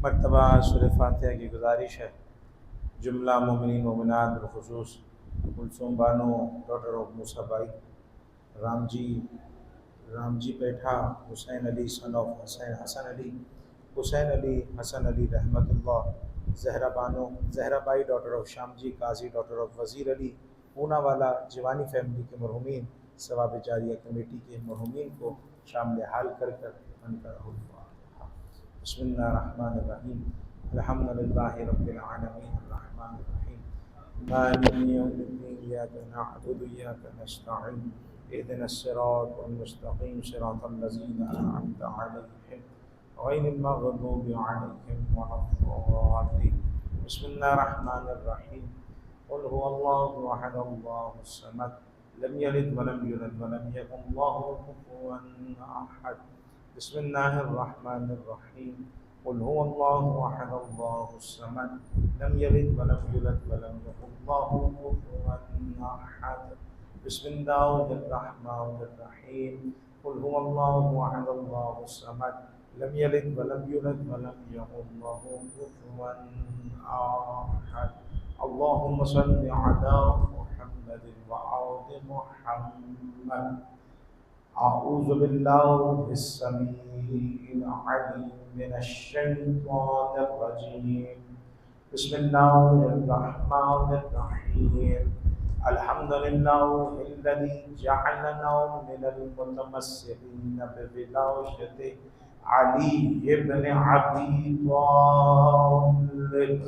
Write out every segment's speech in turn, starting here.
مرتبہ سورہ فاتحہ کی گزارش ہے۔ جملہ مومنین مومنات بالخصوص Kulsoom Bano daughter of Musa Bai, Ram ji Peetha, Hussain Ali son of Hussain Ali Hasan Ali رحمۃ اللہ، Zahra Bai daughter of Sham ji Qazi daughter of وزیر علی، پونا والا جوانی فیملی کے مرحومین، ثواب جاریہ کمیٹی کے مرحومین کو شامل حال کر ان کا بسم اللہ الرحمن الرحیم، الحمد للہ رب العالمین الرحمن الرحیم مالک یوم الدین، ایاک نعبد و ایاک نستعین، اہدنا الصراط المستقیم صراط الذین انعمت علیہم غیر المغضوب علیہم ولا الضالین۔ بسم اللہ الرحمن الرحیم، قل هو اللہ احد اللہ الصمد لم یلد ولم یولد ولم یکن لہ کفوا احد۔ بسم اللہ الرحمن الرحیم، قل هو اللہ احد اللہ الصمد لم یلد ولم یولد ولم یکن لہ کفوا احد۔ بسم اللہ الرحمن الرحیم، قل هو اللہ احد اللہ الصمد لم یلد ولم یولد ولم یکن لہ کفوا احد۔ اللہم صل علی محمد وآل محمد۔ اعوذ باللہ السمیع العلیم من الشیطان الرجیم، بسم اللہ الرحمن الرحیم، الحمد للہ الذی جعلنا من المتمسکین بولایت علی ابن ابی طالب۔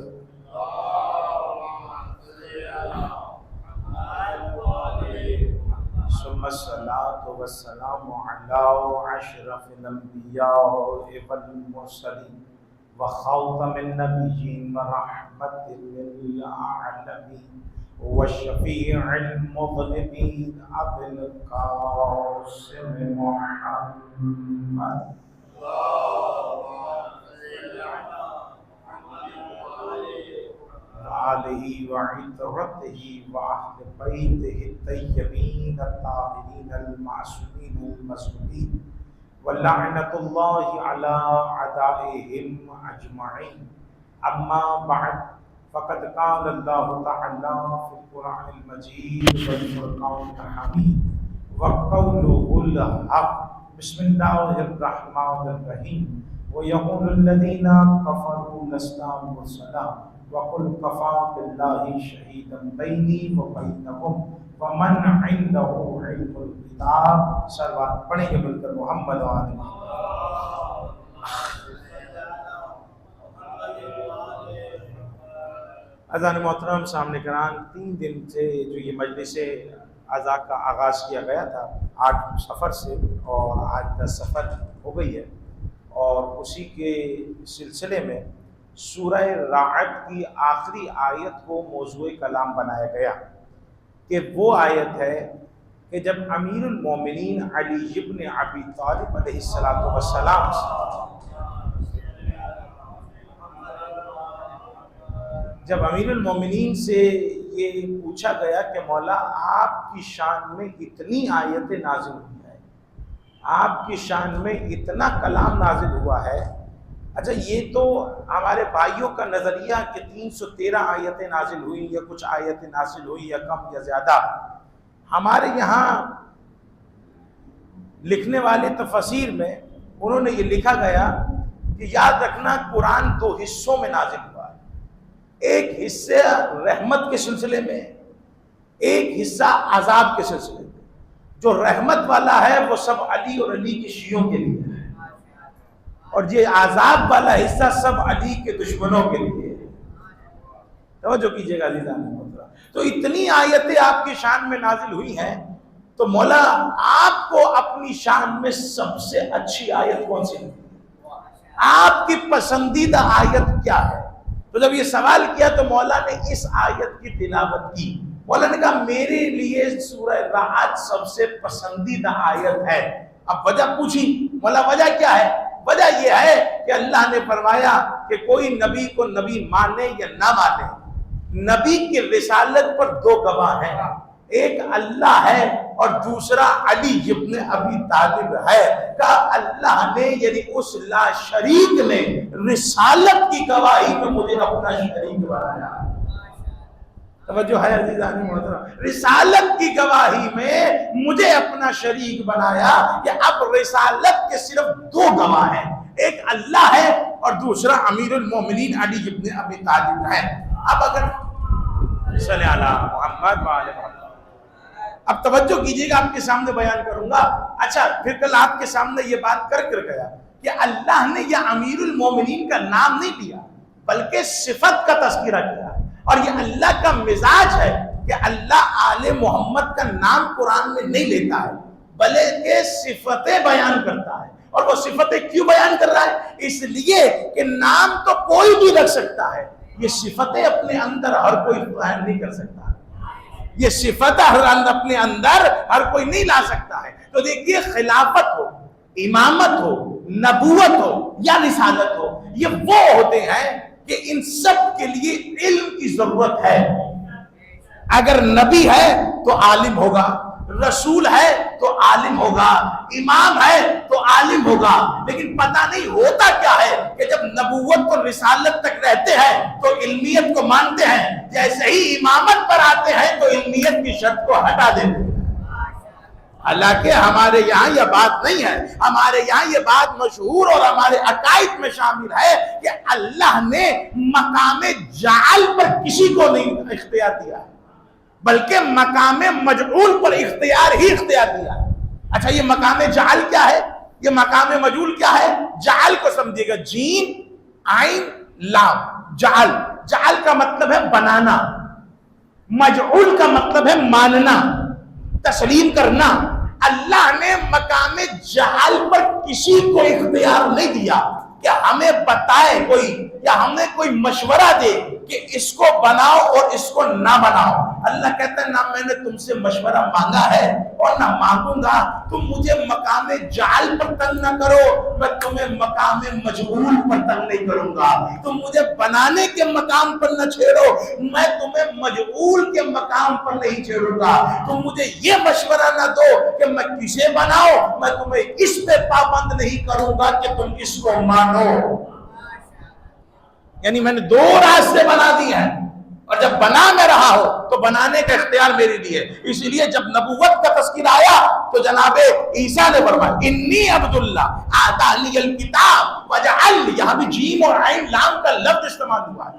ثم الصلاة والسلام على أشرف الأنبياء والمرسلين وخاتم النبيين ورحمة للعالمين والشفيع المذنبين أبي القاسم محمد آلہ وعترتہ وأہل بیتہ الطیبین الطاہرین المعصومین المظلومین ولعنۃ اللہ علی اعدائہم اجمعین۔ اما بعد فقد قال اللہ تعالی فی القرآن المجید والفرقان الحمید وقولہ الحق۔ بسم اللہ الرحمن الرحیم، وَيَقُولُ الَّذِينَ كَفَرُوا لَسْتَ مُرْسَلًا وَقُلْ كَفَىٰ بِاللَّهِ شَهِيدًا بَيْنِي وَبَيْنَكُمْ وَمَنْ عِندَهُ عِلْمُ الْكِتَابِ۔ سروات پڑھیں گے مل کر محمد و آل محمد۔ اذان محترم سامنے کرام، 3 دن سے جو یہ مجلس عزا کا آغاز کیا گیا تھا 8 صفر سے، اور آج 10 صفر ہو گئی ہے، اور اسی کے سلسلے میں سورہ رعد کی آخری آیت کو موضوع کلام بنایا گیا، کہ وہ آیت ہے کہ جب امیر المومنین علی ابن ابی طالب علیہ السلام جب امیر المومنین سے یہ پوچھا گیا کہ مولا آپ کی شان میں اتنی آیتیں نازل ہوئی ہیں، آپ کی شان میں اتنا کلام نازل ہوا ہے، اچھا یہ تو ہمارے بھائیوں کا نظریہ کہ 313 آیتیں نازل ہوئی یا کچھ آیتیں نازل ہوئی یا کم یا زیادہ، ہمارے یہاں لکھنے والے تفسیر میں انہوں نے یہ لکھا گیا کہ یاد رکھنا قرآن 2 حصوں میں نازل ہوا ہے، ایک حصہ رحمت کے سلسلے میں، ایک حصہ عذاب کے سلسلے میں۔ جو رحمت والا ہے وہ سب علی اور علی کے شیعوں کے لیے ہے، اور یہ عذاب والا حصہ سب علی کے دشمنوں کے لیے ہے۔ توجہ کیجئے گا عزیزان محترم۔ تو اتنی آیتیں آپ کی شان میں نازل ہوئی ہیں، تو مولا آپ کو اپنی شان میں سب سے اچھی آیت کون سی لگی؟ آپ کی پسندیدہ آیت کیا ہے؟ تو جب یہ سوال کیا تو مولا نے اس آیت کی تلاوت کی۔ مولا نے کہا میرے لیے سورہ رعد سب سے پسندیدہ آیت ہے۔ اب وجہ پوچھی، مولا وجہ کیا ہے؟ وجہ یہ ہے کہ اللہ نے فرمایا کہ کوئی نبی کو نبی مانے یا نہ مانے، نبی کی رسالت پر 2 گواہ ہیں، ایک اللہ ہے اور دوسرا علی ابن ابی طالب ہے۔ کہا اللہ نے یعنی اس لا شریک نے رسالت کی گواہی میں مجھے اپنا شریک بنایا. توجہ ہے عزیزان محترم, رسالت کی گواہی میں مجھے اپنا شریک بنایا کہ اب رسالت کے صرف دو گواہ ہیں, ایک اللہ ہے اور دوسرا امیر المومنین علی ابن ابی طالب ہے. اب اگر صلی اللہ محمد وعلی محمد, اب توجہ کیجئے گا, آپ کے سامنے بیان کروں گا. اچھا پھر کل آپ کے سامنے یہ بات کر گیا کہ اللہ نے یہ امیر المومنین کا نام نہیں لیا بلکہ صفت کا تذکرہ کیا, اور یہ اللہ کا مزاج ہے کہ اللہ آل محمد کا نام قرآن میں نہیں لیتا ہے بلکہ صفتیں بیان کرتا ہے. اور وہ صفتیں کیوں بیان کر رہا ہے؟ اس لیے کہ نام تو کوئی بھی رکھ سکتا ہے, یہ صفتیں اپنے اندر ہر کوئی ظاہر نہیں کر سکتا, یہ صفت اپنے اندر ہر کوئی نہیں لا سکتا ہے. تو دیکھیے خلافت ہو, امامت ہو, نبوت ہو یا رسالت ہو, یہ وہ ہوتے ہیں کہ ان سب کے لیے علم کی ضرورت ہے. اگر نبی ہے تو عالم ہوگا, رسول ہے تو عالم ہوگا, امام ہے تو عالم ہوگا. لیکن پتہ نہیں ہوتا کیا ہے کہ جب نبوت اور رسالت تک رہتے ہیں تو علمیت کو مانتے ہیں, جیسے ہی امامت پر آتے ہیں تو علمیت کی شرط کو ہٹا دیتے ہیں. حالانکہ ہمارے یہاں یہ بات نہیں ہے, ہمارے یہاں یہ بات مشہور اور ہمارے عقائد میں شامل ہے کہ اللہ نے مقام جعل پر کسی کو نہیں اختیار دیا بلکہ مقام مجعول پر اختیار ہی اختیار دیا. اچھا یہ مقام جعل کیا ہے, یہ مقام مجعول کیا ہے؟ جعل کو سمجھیے گا, جیم عین لام, جعل, جعل کا مطلب ہے بنانا, مجعول کا مطلب ہے ماننا, تسلیم کرنا. اللہ نے مقام جعل پر کسی کو اختیار نہیں دیا کہ ہمیں بتائے کوئی یا ہمیں کوئی مشورہ دے کہ اس کو بناؤ اور اس کو نہ بناؤ. اللہ کہتا ہے نہ میں نے تم سے مشورہ مانگا ہے اور نہ مانگوں گا. تم مجھے مقام جعل پر تنگ نہ کرو, میں تمہیں مقام مجعول پر تنگ نہیں کروں گا. تم مجھے بنانے کے مقام پر نہ چھیڑو, میں تمہیں مجعول کے مقام پر نہیں چھیڑوں گا. تم مجھے یہ مشورہ نہ دو کہ میں کسے بناؤ, میں تمہیں اس پہ پابند نہیں کروں گا کہ تم اس کو مانو. یعنی میں نے دو راستے بنا دیے ہیں, اور جب بنا میں رہا ہو تو بنانے کا اختیار میرے لیے. اس لیے جب نبوت کا تذکرہ آیا تو جناب عیسیٰ نے فرمایا انی عبداللہ آتانی الکتاب وجعلنی, یہاں بھی جیم اور عین لام کا لفظ استعمال ہوا ہے.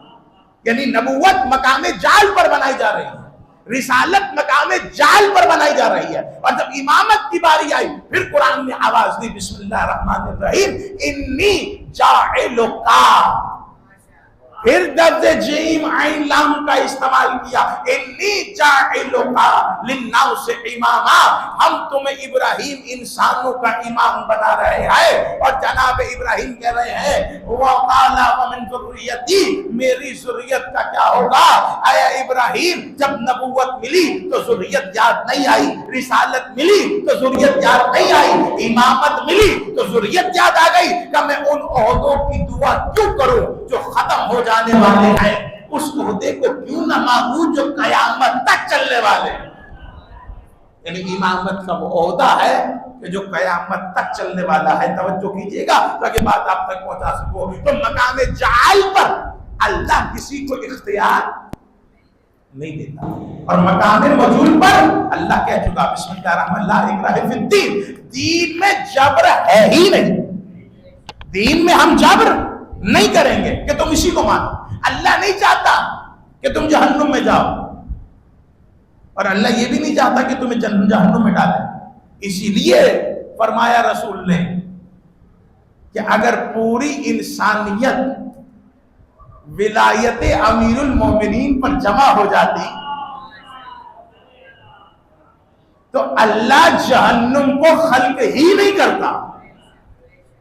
یعنی نبوت مقام جعل پر بنائی جا رہی ہے, رسالت مقام جعل پر بنائی جا رہی ہے. اور جب امامت کی باری آئی پھر قرآن نے آواز دی بسم اللہ الرحمن الرحیم انی جاعلک, پھر لفظ جیم عین لام کا استعمال کیا, انی جاعلک للناس اماما, ہم تمہیں ابراہیم انسانوں کا امام بنا رہے ہیں. اور جناب ابراہیم کہہ رہے ہیں وقال ومن ذریتی, میری ذریت کا کیا ہوگا؟ اے ابراہیم جب نبوت ملی تو ذریت یاد نہیں آئی, رسالت ملی تو ذریت یاد نہیں آئی, امامت ملی تو ذریت یاد آ گئی کہ میں ان عہدوں کی دعا کیوں کروں جو ختم ہو جانے والے ہیں, اس عہدے کو کیوں نہ مانگوں جو قیامت تک چلنے والے ہیں. یعنی امامت کا وہ عہدہ ہے کہ جو قیامت تک چلنے والا ہے. توجہ کیجئے گا تاکہ بات آپ تک پہنچا سکو. تو مقام جعل پر اللہ کسی کو اختیار نہیں دیتا, اور مقام مجعول پر اللہ کہہ چکا بسم اللہ الرحمن لا اکراہ فی الدین, دین میں جبر ہے ہی نہیں, دین میں ہم جبر نہیں کریں گے کہ تم اسی کو مانو. اللہ نہیں چاہتا کہ تم جہنم میں جاؤ, اور اللہ یہ بھی نہیں چاہتا کہ تمہیں جہنم میں ڈالے. اسی لیے فرمایا رسول نے کہ اگر پوری انسانیت ولایت امیر المومنین پر جمع ہو جاتی تو اللہ جہنم کو خلق ہی نہیں کرتا.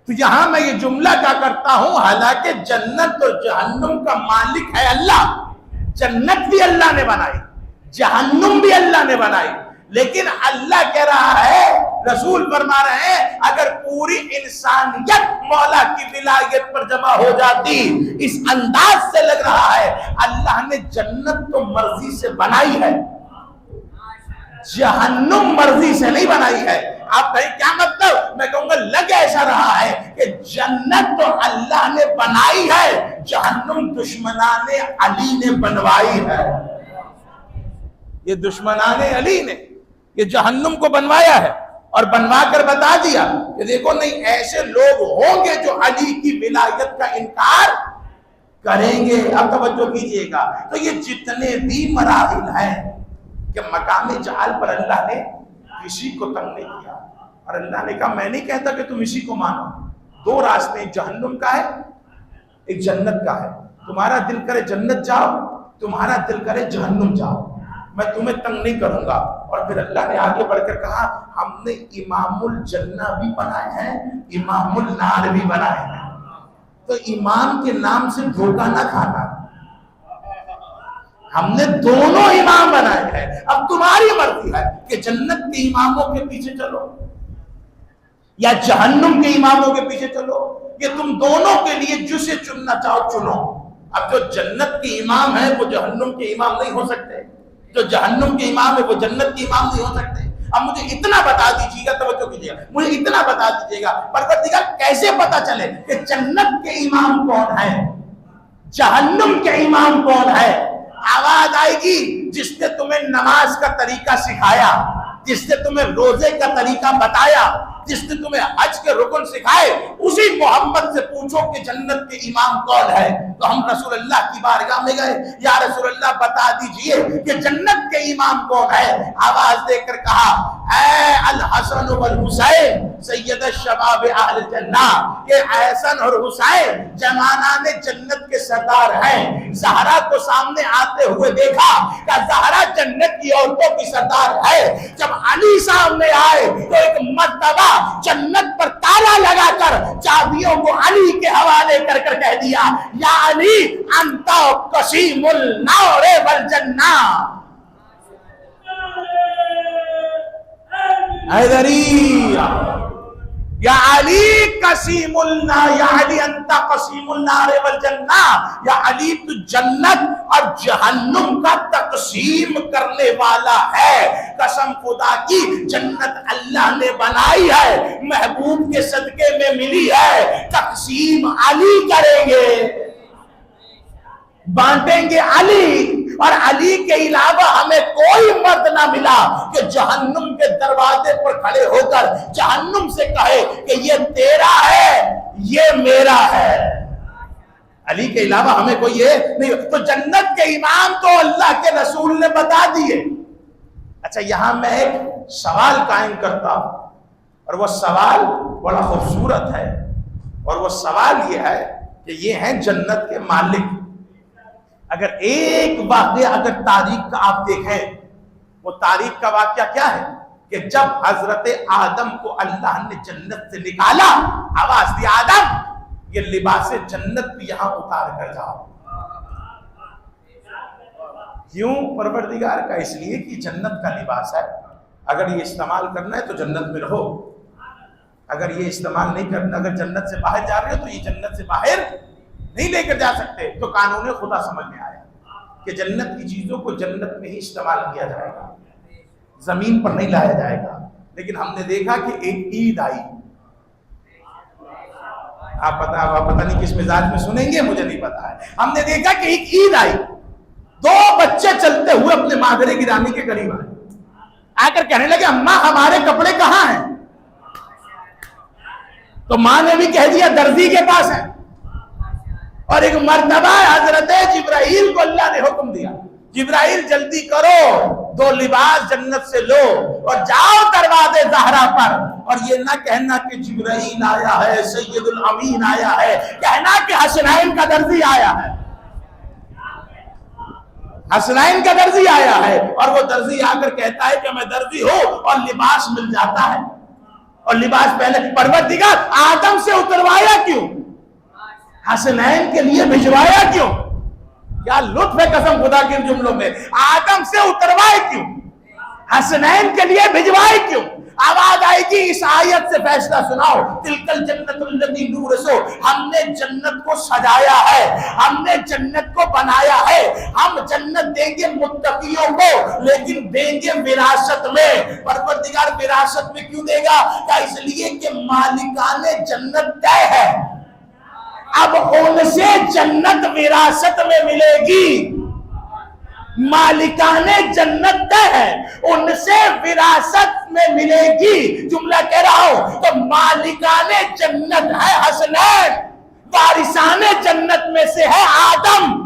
تو یہاں میں یہ جملہ کیا کرتا ہوں, حالانکہ جنت اور جہنم کا مالک ہے اللہ, جنت بھی اللہ نے بنائی, جہنم بھی اللہ نے بنائی, لیکن اللہ کہہ رہا ہے, رسول فرما رہے ہیں اگر پوری انسانیت مولا کی ولایت پر جمع ہو جاتی, اس انداز سے لگ رہا ہے اللہ نے جنت تو مرضی سے بنائی ہے, جہنم مرضی سے نہیں بنائی ہے. آپ کہیں کیا مطلب؟ میں کہوں گا لگ ایسا ہمیشہ رہا ہے کہ جنت تو اللہ نے بنائی ہے، جہنم دشمنان علی نے بنوائی ہے۔ یہ دشمنان علی نے یہ جہنم کو بنوایا ہے، اور بنوا کر بتا دیا کہ دیکھو نہیں ایسے لوگ ہوں گے جو علی کی ولایت کا انکار کریں گے۔ اب توجہ کیجئے گا، تو یہ جتنے بھی مراحل ہیں کہ مقام جعل پر اللہ نے کسی کو تنگ نہیں کیا، اور اللہ نے کہا میں نہیں کہتا کہ تم اسی کو مانو، دو راستے، ایک جہنم کا ہے ایک جنت کا ہے، تمہارا دل کرے جنت جاؤ، تمہارا دل کرے جہنم جاؤ، میں تمہیں تنگ نہیں کروں گا۔ اور پھر اللہ نے آگے بڑھ کر کہا ہم نے امام الجنہ بھی بنائے ہیں، امام النار بھی بنائے ہیں، تو امام کے نام سے دھوکہ نہ کھانا، ہم نے دونوں امام بنائے ہیں، اب تمہاری مرضی ہے کہ جنت کے اماموں کے پیچھے چلو یا جہنم کے اماموں کے پیچھے چلو، یہ تم دونوں کے لیے جسے چننا چاہو چنو۔ اب جو جنت کے امام ہیں وہ جہنم کے امام نہیں ہو سکتے، جو جہنم کے امام ہے وہ جنت کے امام نہیں ہو سکتے۔ اب مجھے اتنا بتا دیجیے گا، توجہ کیجیے گا، مجھے اتنا بتا دیجیے گا پروردگار کیسے پتا چلے کہ جنت کے امام کون ہے، جہنم کے امام کون ہے؟ آواز آئے گی جس نے تمہیں نماز کا طریقہ سکھایا، جس نے تمہیں روزے کا طریقہ بتایا، جس نے تمہیں حج کے رکن سکھائے، اسی محمد سے پوچھو کہ جنت کے امام کون ہے۔ تو ہم رسول اللہ کی بارگاہ میں گئے، یا رسول اللہ بتا دیجئے کہ جنت کے امام کون ہے؟ آواز دے کر کہا اے الحسن والحسین سید الشباب اہل الجنہ، یہ حسن اور حسین جوانان جنت کے سردار ہیں۔ زہرا کو سامنے آتے ہوئے دیکھا کہ زہرا جنت کی عورتوں کی سردار ہے۔ جب علی سامنے آئے تو ایک مرتبہ جنت پر تالا لگا کر چابیوں کو علی کے حوالے کر کر کہہ دیا یا علی انت قسیم النار والجنہ۔ حیدری یا علی قسیم النار، یا علی انت قسیم النار والجنہ، یا علی تو جنت اور جہنم کا تقسیم کرنے والا ہے۔ قسم خدا کی جنت اللہ نے بنائی ہے، محبوب کے صدقے میں ملی ہے، تقسیم علی کریں گے، بانٹیں گے علی، اور علی کے علاوہ ہمیں کوئی مرد نہ ملا کہ جہنم کے دروازے پر کھڑے ہو کر جہنم سے کہے کہ یہ تیرا ہے یہ میرا ہے۔ علی کے علاوہ ہمیں کوئی یہ نہیں۔ تو جنت کے امام تو اللہ کے رسول نے بتا دیے۔ اچھا یہاں میں ایک سوال قائم کرتا ہوں، اور وہ سوال بڑا خوبصورت ہے، اور وہ سوال یہ ہے کہ یہ ہیں جنت کے مالک۔ اگر ایک واقعہ اگر تاریخ کا آپ دیکھیں، وہ تاریخ کا واقعہ کیا ہے کہ جب حضرت آدم کو اللہ نے جنت سے نکالا، آواز دی آدم یہ لباس جنت بھی یہاں اتار کر جاؤ۔ کیوں پروردگار کا؟ اس لیے کہ جنت کا لباس ہے، اگر یہ استعمال کرنا ہے تو جنت میں رہو، اگر یہ استعمال نہیں کرنا، اگر جنت سے باہر جا رہے ہو تو یہ جنت سے باہر نہیں لے کر جا سکتے۔ تو قانون خدا سمجھ میں آیا کہ جنت کی چیزوں کو جنت میں ہی استعمال کیا جائے گا، زمین پر نہیں لایا جائے گا۔ لیکن ہم نے دیکھا کہ ایک عید آئی، آپ پتہ نہیں کس مزاج میں سنیں گے، مجھے نہیں پتا ہے۔ ہم نے دیکھا کہ ایک عید آئی، دو بچے چلتے ہوئے اپنے مادر گرامی کے قریب آئے، آ کر کہنے لگے اماں ہمارے کپڑے کہاں ہیں؟ تو ماں نے بھی کہہ دیا درزی کے پاس ہے۔ اور ایک مرتبہ حضرت جبرائیل کو اللہ نے حکم دیا، جبرائیل جلدی کرو، دو لباس جنت سے لو اور جاؤ دروازے زہرا پر، اور یہ نہ کہنا کہ جبرائیل آیا ہے، سید الامین آیا ہے، کہنا کہ حسنین کا درزی آیا ہے، حسنین کا درزی آیا ہے۔ اور وہ درزی آ کر کہتا ہے کہ میں درزی ہوں، اور لباس مل جاتا ہے، اور لباس پہلے پروردگار آدم سے اتروایا کیوں؟ حسنین کے لیے بھجوایا کیوں؟ کیا لطف ہے قسم خدا کے جملوں میں۔ آدم سے اتروائے کیوں؟ حسنین کے لیے بھجوائے کیوں؟ آواز آئے گی اس آیت سے فیصلہ سناؤ، تلکل جنت التی نورثو، ہم نے جنت کو سجایا ہے، ہم نے جنت کو بنایا ہے، ہم جنت دیں گے متقیوں کو، لیکن دیں گے وراثت میں۔ پروردگار وراثت میں کیوں دے گا؟ کہ اس لیے کہ مالکان جنت طے ہے، اب ان سے جنت وراثت میں ملے گی۔ مالکان جنت طے ہے، ان سے وراثت میں ملے گی۔ جملہ کہہ رہا ہوں تو مالکان جنت ہے حسنین، وارثان جنت میں سے ہے آدم۔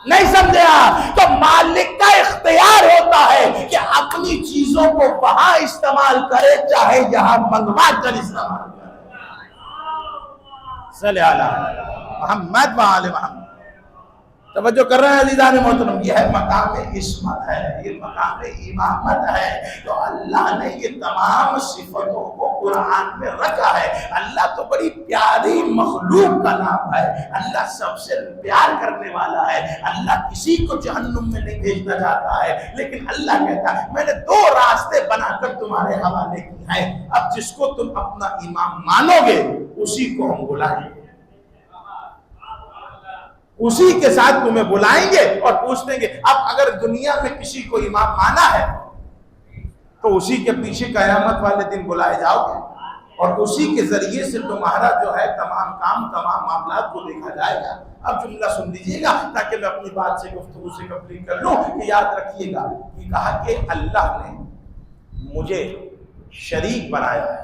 نہیں سمجھا؟ تو مالک کا اختیار ہوتا ہے کہ اپنی چیزوں کو وہاں استعمال کرے چاہے یہاں منگوا کر استعمال کرے۔ صلی اللہ علیہ محمد وآل محمد۔ توجہ کر رہے ہیں عزیزان محترم، یہ ہے مقام عصمت ہے، یہ مقام امامت ہے۔ تو اللہ نے یہ تمام صفتوں کو قرآن میں رکھا ہے۔ اللہ تو بڑی پیاری مخلوق کا نام ہے، اللہ سب سے پیار کرنے والا ہے، اللہ کسی کو جہنم میں نہیں بھیجنا چاہتا ہے، لیکن اللہ کہتا ہے میں نے دو راستے بنا کر تمہارے حوالے کی ہیں، اب جس کو تم اپنا امام مانو گے اسی کو ہم بلائیں گے، اسی کے ساتھ تمہیں بلائیں گے اور پوچھ لیں گے۔ اب اگر دنیا میں کسی کو امام مانا ہے تو اسی کے پیچھے قیامت والے دن بلائے جاؤ گے، اور اسی کے ذریعے سے تمہارا جو ہے تمام کام، تمام معاملات کو دیکھا جائے گا۔ اب جملہ سن لیجئے گا تاکہ میں اپنی بات سے گفتگو سے کمپلیٹ کر لوں کہ یاد رکھیے گا کہ کہا کہ اللہ نے مجھے شریک بنایا ہے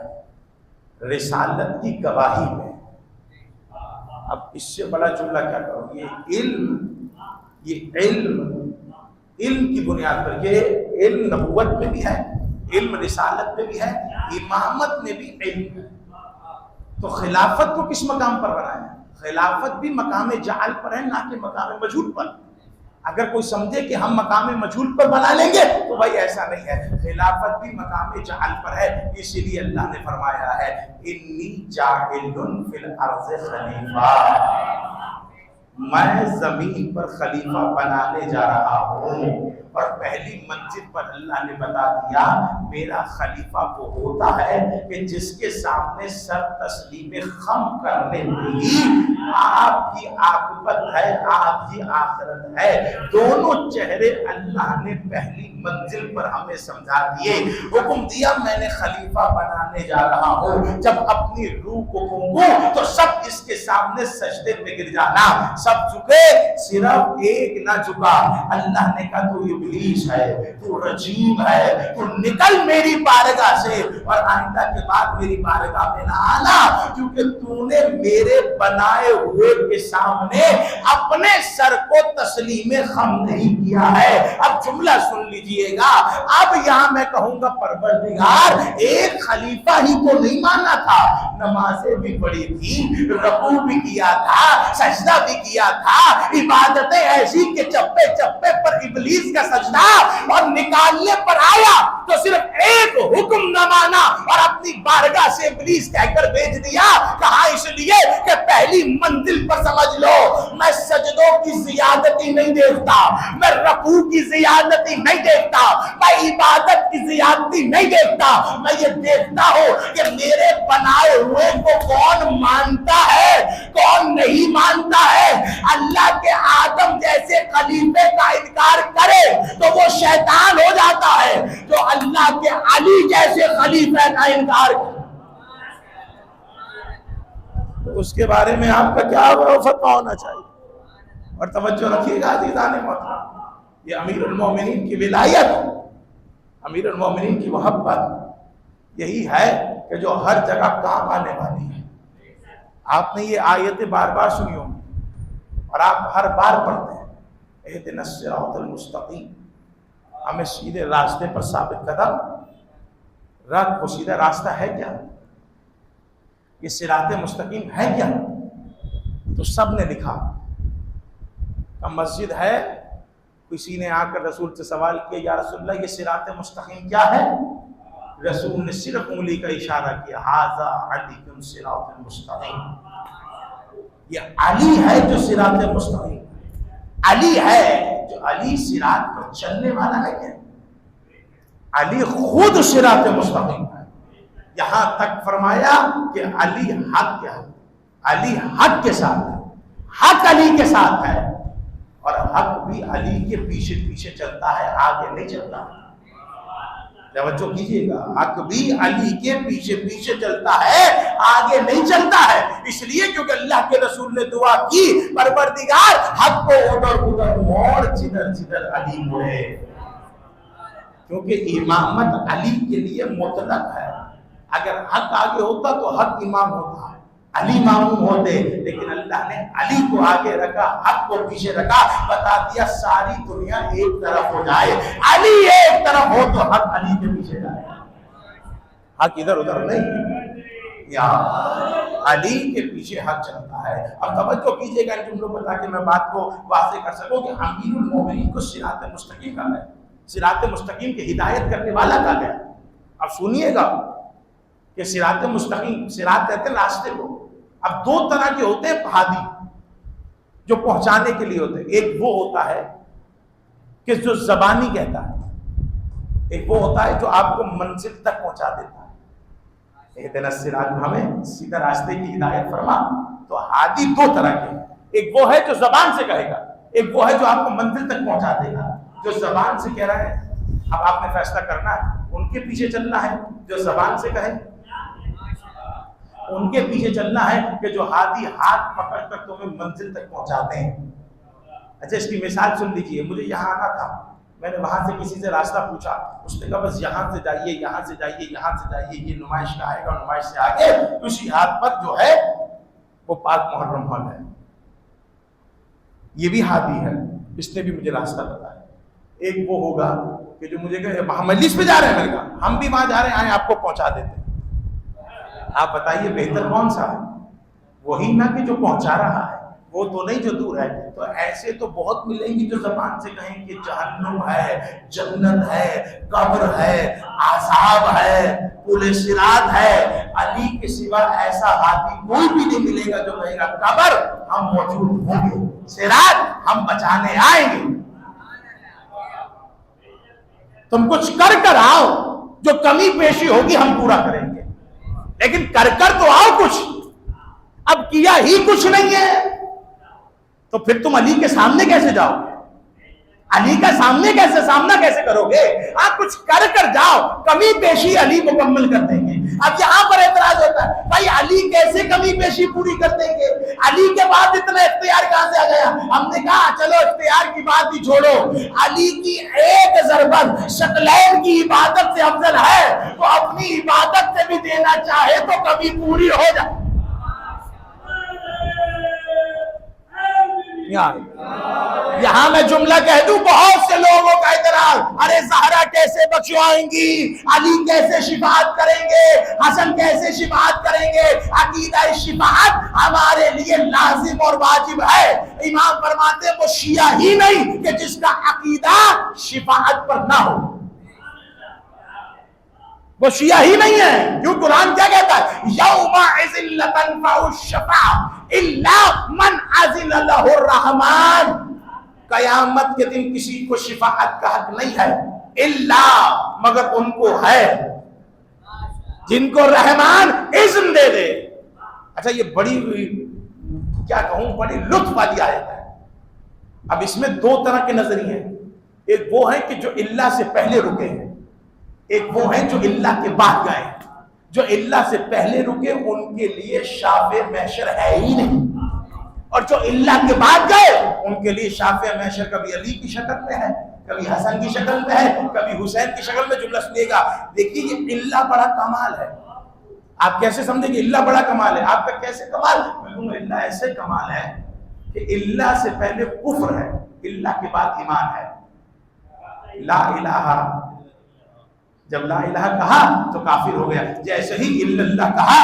رسالت کی گواہی میں۔ اب اس سے بڑا جملہ کیا کروں؟ یہ علم کی بنیاد پر، یہ علم نبوت میں بھی ہے، علم رسالت میں بھی ہے، امامت میں بھی علم ہے۔ تو خلافت کو کس مقام پر بنایا؟ خلافت بھی مقام جعل پر ہے، نہ کہ مقام مجہول پر۔ اگر کوئی سمجھے کہ ہم مقام مجہول پر بنا لیں گے تو بھائی ایسا نہیں ہے، خلافت بھی مقام جعل پر ہے۔ اسی لیے اللہ نے فرمایا ہے انی جاعل فی الارض خلیفہ، میں زمین پر خلیفہ بنانے جا رہا ہوں۔ اور پہلی منزل پر اللہ نے بتا دیا میرا خلیفہ وہ ہوتا ہے کہ جس کے سامنے سر تسلیم خم کرنے بھی آپ کی عاقبت ہے، آپ کی آخرت ہے۔ دونوں چہرے اللہ نے پہلی منزل پر ہمیں سمجھا دیے، حکم دیا میں نے خلیفہ بنانے جا رہا ہوں۔ جب اپنی روح کو پھونکوں تو سب اس کے سامنے سجدے پہ گر جانا، سب جھکے صرف ایک نہ جھکا۔ اللہ نے کہا تو ابلیس ہے، تو رجیم ہے، تو نکل میری بارگاہ سے اور آئندہ کے بعد میری بارگاہ میں نہ آنا، کیونکہ تو نے میرے بنائے ہوئے کے سامنے اپنے سر کو تسلیم خم نہیں کیا ہے۔ اب جملہ سن لیجئے گا، اب یہاں میں کہوں گا پروردگار ایک خلیفہ ہی کو نہیں مانا تھا، نمازیں بھی پڑھی تھی، رکوع بھی کیا تھا، سجدہ بھی کیا تھا، عبادتیں ایسی کہ چپے چپے پر ابلیس کا سجدہ اور نکالنے پر آیا تو صرف ایک حکم نہ مانا اور اپنی بارگاہ سے ابلیس کہہ کر بھیج دیا۔ کہا اس لیے کہ پہلی منزل پر سمجھ لو میں سجدوں کی زیادتی نہیں دیکھتا، میں رکوع کی زیادتی نہیں دیکھتا، میں عبادت کی زیادتی نہیں دیکھتا، میں یہ دیکھتا ہوں کہ میرے بنائے ہوئے کو کون مانتا ہے کون نہیں مانتا ہے۔ اللہ کے آدم جیسے خلیفے کا انکار کرے تو وہ شیطان ہو جاتا ہے، جو اللہ کے علی جیسے خلیفے کا انکار کرے تو اس کے بارے میں آپ کا کیا فتویٰ ہونا چاہیے۔ اور توجہ رکھیے گا عزیزان محترم، یہ امیر المومنین کی ولایت، امیر المومنین کی محبت یہی ہے کہ جو ہر جگہ کام آنے والی ہے۔ آپ نے یہ آیتیں بار بار سنی ہوں اور آپ ہر بار پڑھتے ہیں اہدنا الصراط المستقیم، ہمیں سیدھے راستے پر ثابت قدم رکھ۔ وہ سیدھا راستہ ہے کیا؟ یہ صراط مستقیم ہے کیا؟ تو سب نے لکھا کہ مسجد ہے، کسی نے آ کر رسول سے سوال کیا یا رسول اللہ یہ صراط مستقیم کیا ہے؟ رسول نے صرف انگلی کا اشارہ کیا، ھذا علی صراط مستقیم، یہ علی ہے جو صراط مستقیم، علی ہے جو علی صراط پر چلنے والا ہے کیا؟ علی خود صراط مستقیم ہے. یہاں تک فرمایا کہ علی حق کیا ہے, علی حق کے ساتھ ہے, حق علی کے ساتھ ہے, اور حق بھی علی کے پیچھے پیچھے چلتا ہے, آگے نہیں چلتا. توجہ کیجیے گا, حق بھی علی کے پیچھے پیچھے چلتا ہے, آگے نہیں چلتا ہے. اس لیے کیونکہ اللہ کے رسول نے دعا کی, پروردگار حق کو ادھر ادھر موڑ, جدھر جدھر علی مڑے. کیونکہ امامت علی کے لیے مطلق ہے. اگر حق آگے ہوتا تو حق امام ہوتا ہے, علی معموم ہوتے, لیکن اللہ نے علی کو آگے رکھا, حق کو پیچھے رکھا, بتا دیا ساری دنیا ایک طرف ہو جائے, علی ایک طرف ہو تو حق علی کے پیچھے جائے, حق ادھر ادھر نہیں, یہاں علی کے پیچھے حق چلتا ہے. اب توجہ کیجئے گا ان جملوں پر تاکہ میں بات کو واضح کر سکوں کہ امیر المومنین کو صراط مستقیم کہا ہے, صراط مستقیم کی ہدایت کرنے والا کہا گیا. اب سنیے گا کہ صراط مستقیم, صراط کہتے ہیں راستے کو. اب دو طرح کے ہوتے ہیں ہادی جو پہنچانے کے لیے ہوتے ہیں. ایک وہ ہوتا ہے کہ جو زبانی کہتا ہے, ایک وہ ہوتا ہے جو آپ کو منزل تک پہنچا دیتا ہے. اہدنا الصراط, ہمیں سیدھا راستے کی ہدایت فرما. تو ہادی دو طرح کے ہیں, ایک وہ ہے جو زبان سے کہے گا, ایک وہ ہے جو آپ کو منزل تک پہنچا دے گا. جو زبان سے کہہ رہا ہے, اب آپ نے فیصلہ کرنا ہے, ان کے پیچھے چلنا ہے جو زبان سے کہے, ان کے پیچھے چلنا ہے کہ جو ہادی ہاتھ پکڑ کر تمہیں منزل تک پہنچاتے ہیں. اچھا اس کی مثال سن لیجیے. مجھے یہاں آنا تھا, میں نے وہاں سے کسی سے راستہ پوچھا, اس نے کہا بس یہاں سے جائیے, یہاں سے جائیے, یہاں سے جائیے, یہ نمائش کا آئے گا, نمائش سے آگے اسی ہاتھ پر جو ہے وہ پاک محرم ہال ہے. یہ بھی ہادی ہے, اس نے بھی مجھے راستہ بتایا. ایک وہ ہوگا کہ جو مجھے کہے وہاں مجلس پہ جا رہے ہیں, میں نے کہا ہم بھی وہاں جا رہے ہیں, آئیں آپ کو پہنچا دیتے ہیں. آپ بتائیے بہتر کون سا ہے؟ وہی نہ کہ جو پہنچا رہا ہے, وہ تو نہیں جو دور ہے. تو ایسے تو بہت ملیں گی جو زبان سے کہیں کہ جہنم ہے, جنت ہے, قبر ہے, عذاب ہے, پل صراط ہے. علی کے سوا ایسا ہادی کوئی بھی نہیں ملے گا جو کہے گا قبر ہم موجود ہوں گے, صراط ہم بچانے آئیں گے. تم کچھ کر کر آؤ, جو کمی پیشی ہوگی ہم پورا کریں گے, لیکن کر کر تو آؤ کچھ. اب کیا ہی کچھ نہیں ہے تو پھر تم علی کے سامنے کیسے جاؤ گے, علی کا سامنے سامنا کیسے کرو گے؟ آپ کچھ کر کر جاؤ, کمی پیشی علی مکمل کر دیں گے. اب یہاں پر اعتراض ہوتا ہے بھائی علی کیسے کمی پیشی پوری کر دیں گے, علی کے بعد اتنا اختیار کہاں سے آ گیا؟ ہم نے کہا چلو اختیار کی بات ہی چھوڑو, علی کی ایک ضربت شکلین کی عبادت سے افضل ہے, تو اپنی عبادت سے بھی دینا چاہے تو کمی پوری ہو جائے. یہاں میں جملہ کہہ دوں, بہت سے لوگوں کا اعتراض, ارے زہرا کیسے بخشوائیں گی, علی کیسے شفاعت کریں گے, حسن کیسے شفاعت کریں گے؟ عقیدہ شفاعت ہمارے لیے لازم اور واجب ہے. امام فرماتے ہیں وہ شیعہ ہی نہیں کہ جس کا عقیدہ شفاعت پر نہ ہو, وہ شیعہ ہی نہیں ہے. کیوں؟ قرآن کیا کہتا ہے, یومئذ لا تنفع الشفاعۃ الا من اذن له الرحمن. قیامت کے دن کسی کو شفاعت کا حق نہیں ہے الا مگر ان کو ہے جن کو رحمان اذن دے دے. اچھا یہ بڑی کیا کہوں, بڑی لطف والی آیت ہے. اب اس میں دو طرح کے نظریے ہیں, ایک وہ ہے کہ جو اللہ سے پہلے رکے ہیں, ایک وہ ہیں جو اللہ کے بعد گئے. جو اللہ سے پہلے رکے ان کے لیے شافع محشر ہے ہی نہیں, اور جو اللہ کے بعد گئے ان کے لیے شافع محشر کبھی علی کی شکل میں ہے, کبھی حسن کی شکل میں ہے, کبھی حسین کی شکل میں. جملہ سنیے گا, دیکھیے یہ اللہ بڑا کمال ہے. آپ کیسے سمجھیں گے اللہ بڑا کمال ہے؟ آپ کا کیسے کمال؟ میں کہوں اللہ ایسے کمال ہے کہ اللہ سے پہلے کفر ہے, اللہ کے بعد ایمان ہے. لا الہ, جب لا الہ کہا تو کافر ہو گیا, جیسے ہی الا اللہ کہا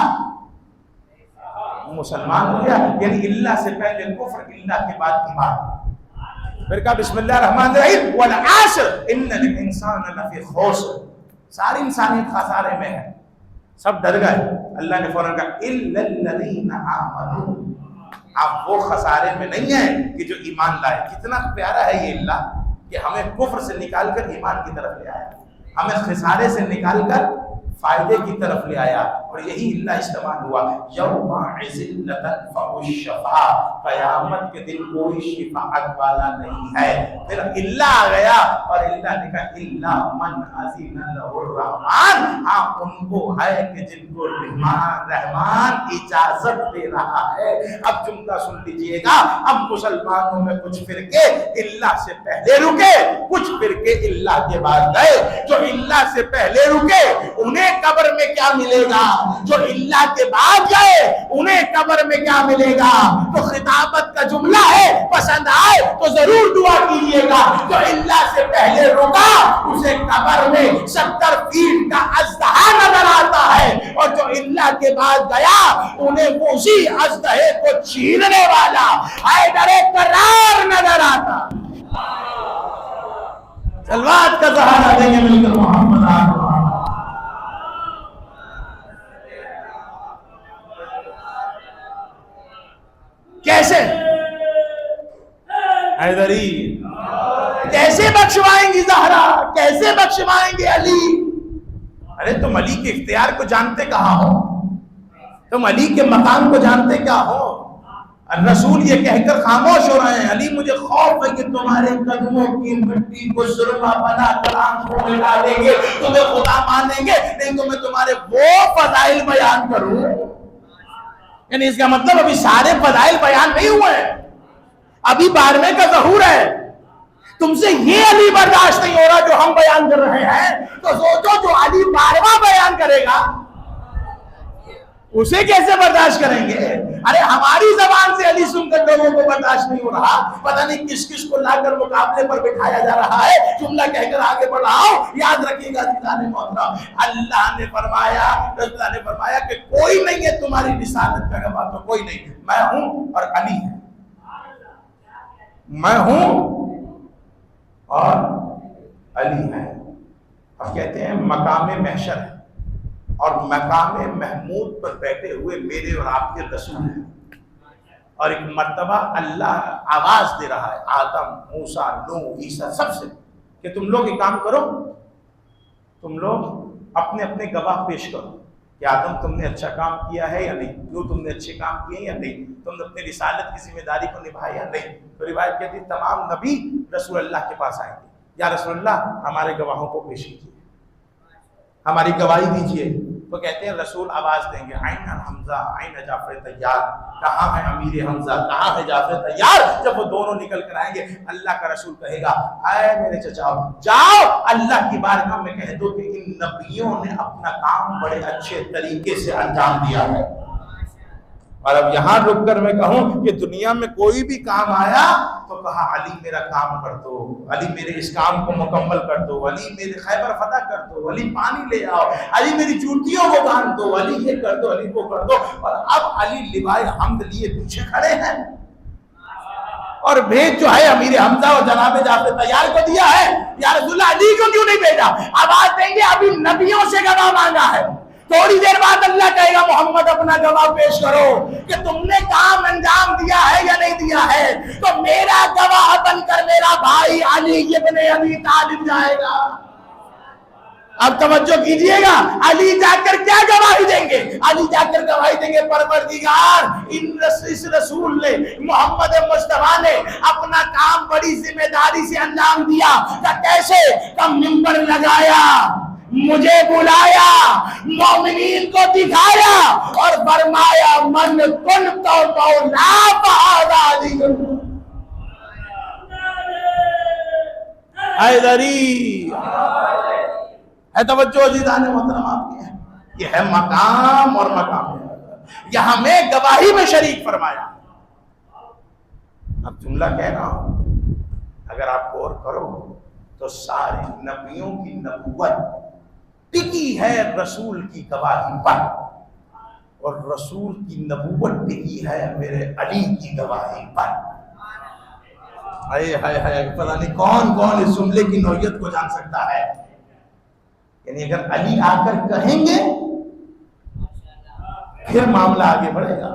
مسلمان ہو گیا. یعنی اللہ سے پہلے کفر, اللہ کے بعد ایمان. پھر کہا بسم اللہ الرحمن الرحیم, والعصر ان الانسان لفی خسر. ساری انسانیت خسارے میں ہے, سب ڈر گئے. اللہ نے فوراً کہا الا الذین آمنوا. آپ وہ خسارے میں نہیں ہیں کہ جو ایمان لائے. کتنا پیارا ہے یہ اللہ کہ ہمیں کفر سے نکال کر ایمان کی طرف لے آیا, ہمیں خسارے سے نکال کر فائدے کی طرف لے آیا، اور یہی اللہ استعمال ہوا، یوم عزل تنفع الشفاء، قیامت کے دن کوئی شفاعت والا نہیں ہے۔ پھر اللہ آ گیا اور اللہ نے کہا الا من اذن له الرحمن، ہاں ان کو ہے کہ جن کو رحمان اجازت دے رہا ہے۔ اب جملہ سن لیجئے گا، اب مسلمانوں میں کچھ فرقے اللہ سے پہلے رکے، کچھ فرقے اللہ کے بعد گئے۔ جو اللہ سے پہلے رکے انہیں قبر میں کیا ملے گا، جو اللہ کے بعد گئے انہیں قبر میں کیا ملے گا؟ تو خطابت کا جملہ ہے، پسند آئے تو ضرور دعا کیجیے گا۔ جو اللہ سے پہلے رکا اسے قبر میں 70 فیٹ کا اژدہا نظر آتا ہے، اور جو اللہ کے بعد گیا انہیں اسی اژدہے کو چھیننے والا حیدر کرار نظر آتا۔ صلوات کا سہارا دیں گے مل کر محمد آقا۔ کیسے حیدری، کیسے بخشوائیں گی زہرا، کیسے بخشوائیں گے علی؟ ارے تم علی کے اختیار کو جانتے کہاں ہو؟ تم علی کے مقام کو جانتے کیا ہو؟ رسول یہ کہہ کر خاموش ہو رہے ہیں، علی مجھے خوف ہے کہ تمہارے قدموں کی مٹی کو سرما بنا کر آنکھوں میں ڈالیں گے، تمہیں خدا مانیں گے، نہیں تو میں تمہارے وہ فضائل بیان کروں۔ یعنی اس کا مطلب ابھی سارے فضائل بیان نہیں ہوئے ہیں، ابھی 12ویں کا ظہور ہے۔ تم سے یہ علی برداشت نہیں ہو رہا جو ہم بیان کر رہے ہیں، تو سوچو جو علی 12واں بیان کرے گا اسے کیسے برداشت کریں گے؟ ارے ہماری زبان سے علی سن کر لوگوں کو برداشت نہیں ہو رہا، پتہ نہیں کس کس کو لا کر مقابلے پر بٹھایا جا رہا ہے۔ جملہ کہہ کر آگے بڑھ رہا ہوں، یاد رکھیے گا عزیزان محترم، اللہ نے فرمایا، رسول اللہ نے فرمایا کہ کوئی نہیں ہے تمہاری رسالت کا گواہ، تو کوئی نہیں، میں ہوں اور علی ہے، میں ہوں اور علی ہے۔ اب کہتے ہیں مقام محشر ہے، اور مقام محمود پر بیٹھے ہوئے میرے اور آپ کے رسول ہیں، اور ایک مرتبہ اللہ آواز دے رہا ہے آدم، موسیٰ، نوح، عیسیٰ سب سے کہ تم لوگ ایک کام کرو، تم لوگ اپنے اپنے گواہ پیش کرو کہ آدم تم نے اچھا کام کیا ہے یا نہیں، نوح تم نے اچھے کام کیے یا نہیں، تم نے اپنی رسالت کی ذمہ داری کو نبھایا یا نہیں۔ تو روایت کہتی تمام نبی رسول اللہ کے پاس آئیں گے، یا رسول اللہ ہمارے گواہوں کو پیش کیجیے، ہماری گواہی دیجیے۔ تو کہتے ہیں رسول آواز دیں گے عین حمزہ عین جعفر طیار، کہاں ہے امیر حمزہ، کہاں ہے جعفر طیار؟ جب وہ دونوں نکل کر آئیں گے اللہ کا رسول کہے گا اے میرے چچا جاؤ اللہ کی بارگاہ میں کہہ دو کہ ان نبیوں نے اپنا کام بڑے اچھے طریقے سے انجام دیا ہے۔ اور اب یہاں رک کر میں کہوں کہ دنیا میں کوئی بھی کام آیا تو کہا علی میرا کام کر دو، علی میرے اس کام کو مکمل کر دو، علی میرے خیبر فتح کر دو، علی پانی لے آؤ، علی میری جوتیوں کو باندھ دو، علی یہ کر دو، علی وہ کر دو۔ اور اب علی لوائے حمد لیے پیچھے کھڑے ہیں، اور بھیج جو ہے امیر حمزہ اور جناب جعفر طیار کو دیا ہے۔ یا رسول اللہ علی کو کیوں نہیں بھیجا؟ آواز دیں گے ابھی نبیوں سے گواہ مانگا ہے، تھوڑی دیر بعد اللہ کہے گا محمد اپنا گواہ پیش کرو کہ تم نے کام انجام دیا ہے یا نہیں دیا ہے۔ تو میرا گواہ بن کر میرا بھائی علی ابن ابی طالب جائے گا۔ اب توجہ کیجئے گا، علی جا کر کیا گواہی دیں گے؟ علی جا کر گواہی دیں گے پروردگار اس رسول نے، محمد مصطفیٰ نے اپنا کام بڑی ذمہ داری سے انجام دیا۔ کیسے؟ کم منبر لگایا، مجھے بلایا، مومنین کو دکھایا اور فرمایا من کن تو مولا فہذا علی۔ حیدری ہے توجہ عزیزان محترم آپ کی ہے، یہ ہے مقام اور مقام ہے، یہاں میں گواہی میں شریک فرمایا۔ اب جملہ کہہ رہا ہوں، اگر آپ غور کرو تو سارے نبیوں کی نبوت ٹکی ہے رسول کی گواہی پر، اور رسول کی نبوت ٹکی ہے میرے علی کی گواہی پر۔ پتہ نہیں کون کون اس جملے کی نوعیت کو جان سکتا ہے۔ یعنی اگر علی آ کر کہیں گے پھر معاملہ آگے بڑھے گا۔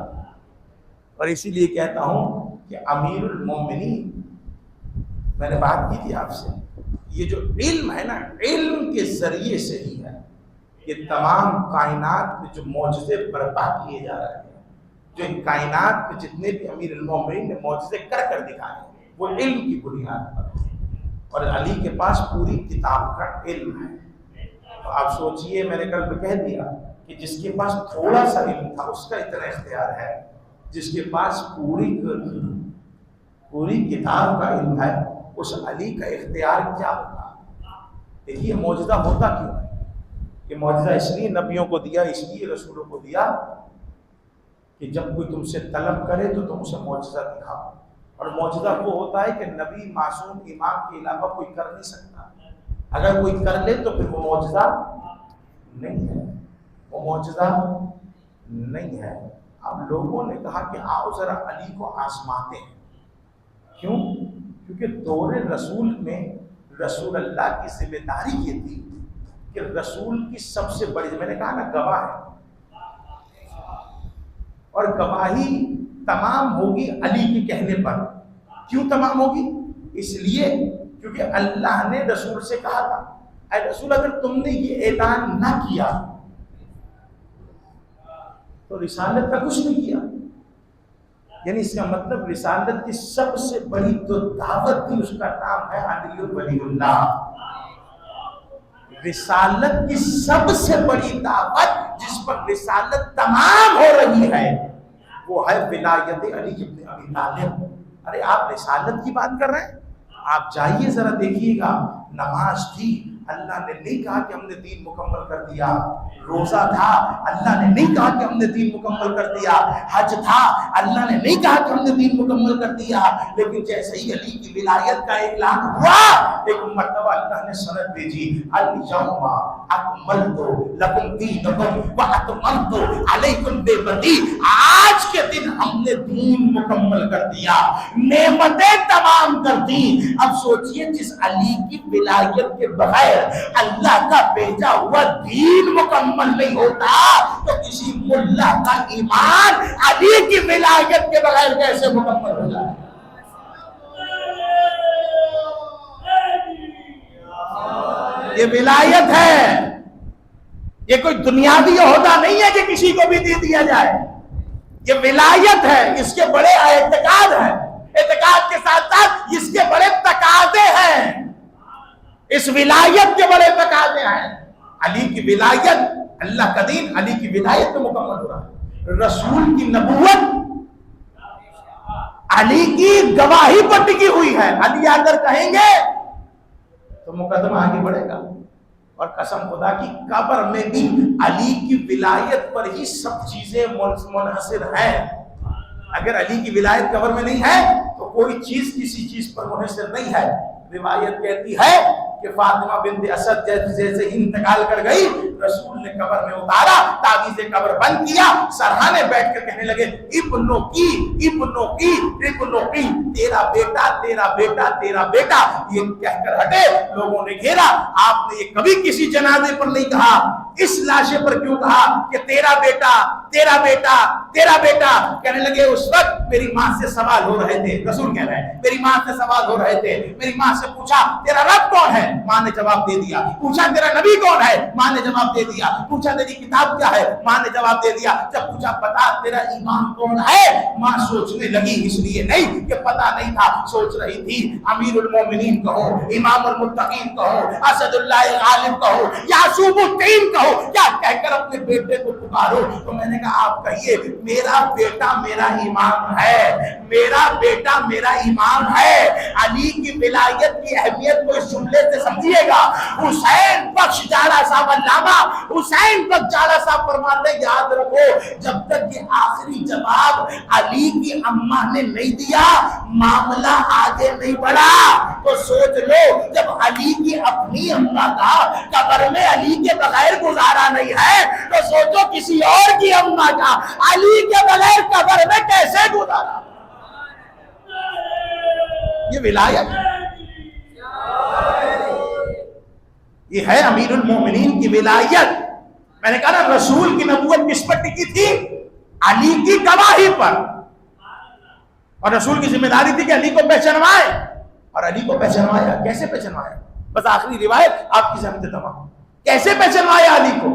اور اسی لیے کہتا ہوں کہ امیر المومنین، میں نے بات کی تھی آپ سے، یہ جو علم ہے نا، علم کے ذریعے سے ہی ہے یہ تمام کائنات میں جو معجزے برپا کیے جا رہے ہیں، جو ان کائنات میں جتنے بھی امیر المومنین نے معجزے کر کر دکھائے ہیں، وہ علم کی بنیاد پر ہے، اور علی کے پاس پوری کتاب کا علم ہے۔ تو آپ سوچئے، میں نے کل بھی کہہ دیا کہ جس کے پاس تھوڑا سا علم تھا اس کا اتنا اختیار ہے، جس کے پاس پوری کتاب کا علم ہے اس علی کا اختیار کیا ہوگا۔ دیکھیے معجزہ ہوتا کیوں ہے؟ یہ معجزہ اس لیے نبیوں کو دیا، اس لیے رسولوں کو دیا کہ جب کوئی تم سے طلب کرے تو تم اسے معجزہ دکھاؤ، اور معجزہ وہ ہوتا ہے کہ نبی معصوم امام کے علاوہ کوئی کر نہیں سکتا، اگر کوئی کر لے تو پھر وہ معجزہ نہیں ہے، وہ معجزہ نہیں ہے۔ اب لوگوں نے کہا کہ آؤ ذرا علی کو آزماتے ہیں، کیوں؟ کیونکہ دور رسول میں رسول اللہ کی ذمہ داری یہ تھی کہ رسول کی سب سے بڑی، میں نے کہا نا گواہ ہے، اور گواہی تمام ہوگی علی کے کہنے پر۔ کیوں تمام ہوگی؟ اس لیے کیونکہ اللہ نے رسول سے کہا تھا اے رسول اگر تم نے یہ اعلان نہ کیا تو رسالت کا کچھ نہیں کیا۔ یعنی اس کا مطلب رسالت کی سب سے بڑی جو دعوت تھی اس کا نام ہے علی ولی اللہ۔ رسالت کی سب سے بڑی دعوت جس پر رسالت تمام ہو رہی ہے وہ ہے ولایت علی ابن ابی طالب۔ ارے آپ رسالت کی بات کر رہے ہیں؟ آپ جائیے ذرا دیکھیے گا، نماز تھی اللہ نے نہیں کہا کہ ہم نے دین مکمل کر دیا، روزہ تھا اللہ نے نہیں کہا کہ ہم نے دین مکمل کر دیا، حج تھا اللہ نے نہیں کہا کہ ہم نے دین مکمل کر دیا، لیکن جیسے ہی علی کی ولایت کا اعلان ہوا ایک مرتبہ اللہ نے سند بھیجی، الیوم اکملت لکم دینکم واتممت علیکم نعمتی، آج کے دن ہم نے دین مکمل کر دیا، نعمتیں تمام کر دی۔ اب سوچئے جس علی کی ولایت کے بغیر اللہ کا بھیجا ہوا دین مکمل نہیں ہوتا تو کسی ملا کا ایمان علی کی ولایت کے بغیر کیسے مکمل ہو جائے؟ یہ ولایت ہے، یہ کوئی دنیاوی عہدہ نہیں ہے کہ کسی کو بھی دے دیا جائے، یہ ولایت ہے، اس کے بڑے اعتقاد ہیں، اعتقاد کے ساتھ ساتھ اس کے بڑے تقاضے ہیں، اس ولایت کے بڑے تقاضے ہیں۔ علی کی ولایت، اللہ کا دین علی کی ولایت میں مکمل ہو رہا ہے، رسول کی نبوت علی کی گواہی پر ٹکی ہوئی ہے، علی آ کر کہیں گے تو مقدمہ آگے بڑھے گا، اور قسم خدا کی قبر میں بھی علی کی ولایت پر ہی سب چیزیں منحصر ہیں۔ اگر علی کی ولایت قبر میں نہیں ہے تو کوئی چیز کسی چیز پر منحصر نہیں ہے۔ روایت کہتی ہے کہ فاطمہ بنت اسد جیسے ہی انتقال کر گئی رسول نے قبر میں اتارا، تعویذ قبر بند کیا، سرہانے بیٹھ کر کہنے لگے ابنو کی ابنو کی ابنو کی، تیرا بیٹا تیرا بیٹا تیرا بیٹا، یہ کہہ کر ہٹے، لوگوں نے گھیرا۔ آپ نے یہ کبھی کسی جنازے پر نہیں کہا، اس لاشے پر کیوں کہا کہ تیرا بیٹا تیرا بیٹا تیرا بیٹا؟ کہنے لگے اس وقت میری ماں سے سوال ہو رہے تھے، رسول کہہ رہے ہیں میری ماں سے سوال ہو رہے تھے، میری ماں سے پوچھا تیرا رب کون ہے؟ ماں نے جواب دے دیا۔ پوچھا تیرا نبی کون ہے؟ ماں نے جواب دے دیا۔ پوچھا تیری کتاب کیا ہے؟ ماں نے جواب دے دیا۔ جب پوچھا بتا تیرا ایمان کون ہے؟ ماں سوچنے لگی، اس لیے نہیں کہ پتا نہیں تھا، سوچ رہی تھی امیر المومنین کہو، امام المتقین کہو، اسد اللہ غالب کہو، یعصوب الدین کہو، کیا کہہ کر اپنے بیٹے کو پکارو؟ تو میں نے کہا آپ کہیے میرا بیٹا میرا امام ہے، میرا بیٹا میرا امام ہے۔ علی کی ولایت کی اہمیت کو اس جملے سے سمجھیے گا۔ حسین بخش جاڑا صاحب علامہ حسین بخش جاڑا صاحب فرماتے ہیں یاد رکھو جب تک یہ آخری جواب علی کی اماں نے نہیں دیا معاملہ آگے نہیں بڑھا۔ تو سوچ لو جب علی کی اپنی اماں کا قبر میں علی کے بغیر گزارا نہیں ہے تو سوچو کسی اور کی اماں کا علی کے بغیر قبر میں کیسے گزارا؟ یہ ولایت ہے، یہ ہے امیر المومنین کی ولایت۔ میں نے کہا نا رسول کی نبوت کس پر ٹکی تھی؟ علی کی گواہی پر، اور رسول کی ذمہ داری تھی کہ علی کو پہچانوائے، اور علی کو پہچانوایا۔ کیسے پہچانوایا؟ بس آخری روایت آپ کی ذہن تمام. کیسے پہچانوایا علی کو؟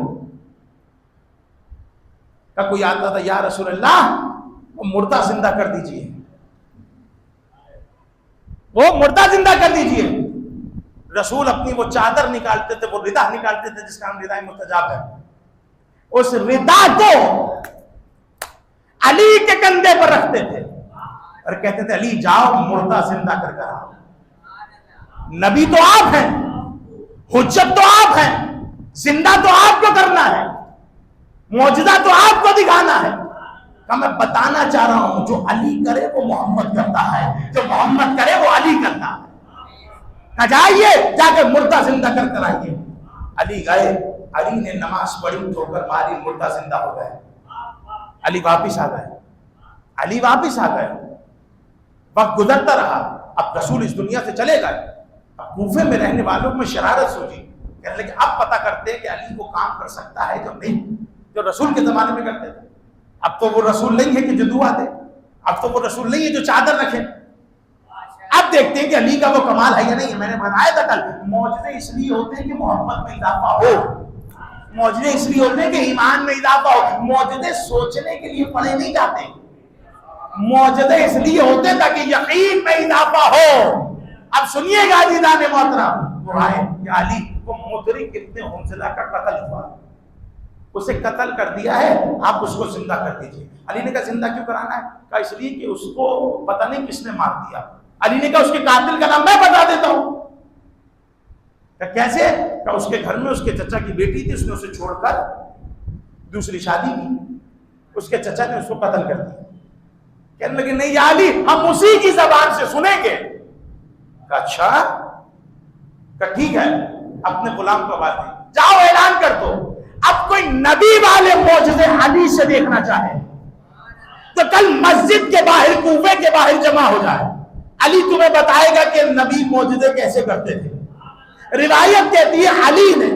کہ کوئی آتا تھا یا رسول اللہ وہ مردہ زندہ کر دیجئے، وہ مردہ زندہ کر دیجئے. رسول اپنی وہ چادر نکالتے تھے، وہ ردا نکالتے تھے جس کا نام ردائے مستجاب ہے، اس ردا کو علی کے کندھے پر رکھتے تھے اور کہتے تھے علی جاؤ مردہ زندہ کر کر آؤ. نبی تو آپ ہیں، حجت تو آپ ہیں، زندہ تو آپ کو کرنا ہے، معجزہ تو آپ کو دکھانا ہے. کہ میں بتانا چاہ رہا ہوں جو علی کرے وہ محمد کرتا ہے، جو محمد کرے وہ علی کرتا ہے. جائیے جا کے مردہ زندہ کر کر آئیے. علی گئے، علی نے نماز پڑھی، ٹھوکر ماری، مردہ زندہ ہو گئے. علی واپس آ گئے، علی واپس آ گئے. وقت گزرتا رہا، اب رسول اس دنیا سے چلے گئے. اب کوفے میں رہنے والوں میں شرارت سوچی، کہنے لگے اب پتہ کرتے ہیں کہ علی کو کام کر سکتا ہے جو نہیں، جو رسول کے زمانے میں کرتے تھے. اب تو وہ رسول نہیں ہے کہ جو دعا دے، اب تو وہ رسول نہیں ہے جو چادر رکھے. اب دیکھتے ہیں کہ علی کا وہ کمال ہے یا نہیں ہے. میں نے بتایا تھا کل، معجزے اس لیے ہوتے ہیں کہ محبت میں اضافہ ہو، معجزے اس لیے ہوتے ہیں کہ ایمان میں اضافہ ہو. معجزے سوچنے کے لیے پڑھے نہیں جاتے، معجزے اس لیے ہوتے ہیں تاکہ یقین میں اضافہ ہو. اب سنیے گا عزیزان محترم، وہ آئے کہ علی کو مدرک ابن حنظلہ کا قتل ہوا، اسے قتل کر دیا ہے، آپ اس کو زندہ کر دیجئے. علی نے کہا زندہ کیوں کرانا ہے؟ کہا اس لیے کہ اس کو پتہ نہیں کس نے مار دیا. علی نے کہا اس کے قاتل کا نام میں بتا دیتا ہوں. کہ کیسے؟ کہ اس کے گھر میں اس کے چچا کی بیٹی تھی، اس نے اسے چھوڑ کر دوسری شادی کی، اس کے چچا نے اس کو قتل کر دیا. کہنے لگے نہیں یا علی ہم اسی کی زبان سے سنیں گے. کہ اچھا، کہ ٹھیک ہے، اپنے غلام کو آواز دی، جاؤ اعلان کر دو. اب کوئی نبی والے معجزے علی سے دیکھنا چاہے تو کل مسجد کے باہر، کوفے کے باہر جمع ہو جائے. علی تمہیں بتائے گا کہ نبی معجزے کیسے کرتے تھے. روایت کہتی ہے علی نے